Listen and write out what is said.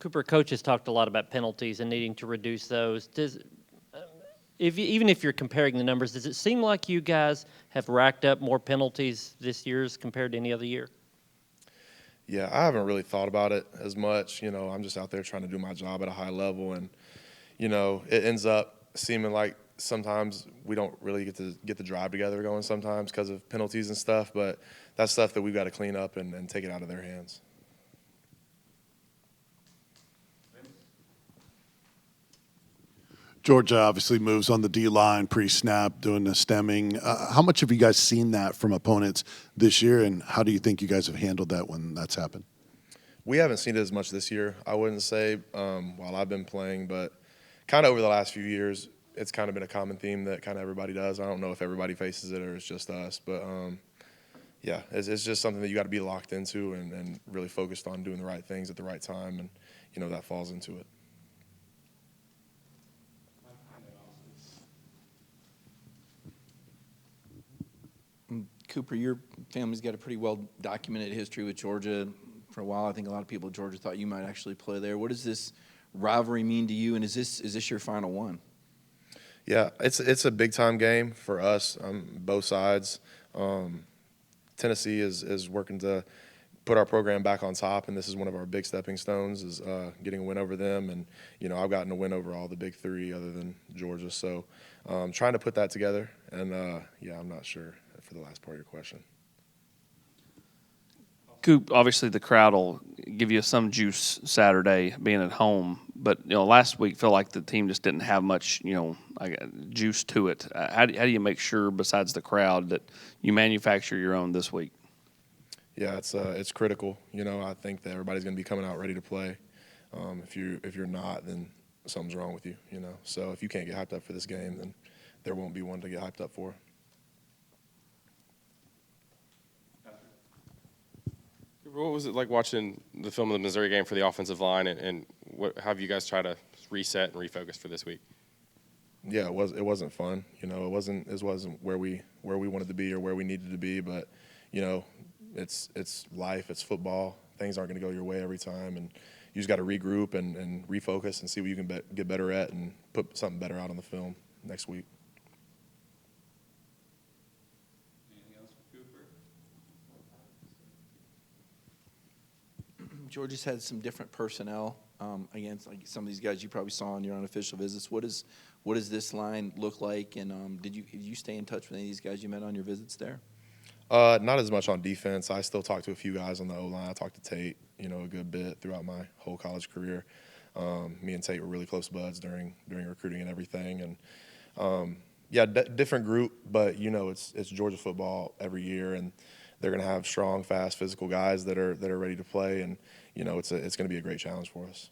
Cooper, coach has talked a lot about penalties and needing to reduce those. Even if you're comparing the numbers, does it seem like you guys have racked up more penalties this year as compared to any other year? Yeah, I haven't really thought about it as much. I'm just out there trying to do my job at a high level, and it ends up seeming like sometimes we don't really get the drive together going sometimes because of penalties and stuff. But that's stuff that we've got to clean up and take it out of their hands. Georgia obviously moves on the D line pre-snap, doing the stemming. How much have you guys seen that from opponents this year, and how do you think you guys have handled that when that's happened? We haven't seen it as much this year, I wouldn't say, while I've been playing, but kind of over the last few years, it's kind of been a common theme that kind of everybody does. I don't know if everybody faces it or it's just us, but yeah, it's just something that you got to be locked into and really focused on doing the right things at the right time, and that falls into it. Cooper, your family's got a pretty well documented history with Georgia. For a while, I think a lot of people at Georgia thought you might actually play there. What does this rivalry mean to you, and is this your final one? Yeah, it's a big time game for us, both sides. Tennessee is working to put our program back on top, and this is one of our big stepping stones is getting a win over them. And I've gotten a win over all the big three other than Georgia, so trying to put that together. And yeah, I'm not sure for the last part of your question. Coop, obviously the crowd will give you some juice Saturday being at home, but last week felt like the team just didn't have much juice to it. How do you make sure, besides the crowd, that you manufacture your own this week? Yeah, it's critical. I think that everybody's going to be coming out ready to play. If you're not, then something's wrong with you. So if you can't get hyped up for this game, then there won't be one to get hyped up for. What was it like watching the film of the Missouri game for the offensive line, and how have you guys tried to reset and refocus for this week? Yeah, it wasn't fun. It wasn't where we wanted to be or where we needed to be. But it's life, it's football. Things aren't going to go your way every time, and you just got to regroup and refocus and see what you can get better at and put something better out on the film next week. Georgia's had some different personnel against some of these guys you probably saw on your unofficial visits. What does this line look like? And did you stay in touch with any of these guys you met on your visits there? Not as much on defense. I still talk to a few guys on the O-line. I talked to Tate, a good bit throughout my whole college career. Me and Tate were really close buds during recruiting and everything. And yeah, different group, but it's Georgia football every year, and they're going to have strong, fast, physical guys that are ready to play, and it's going to be a great challenge for us.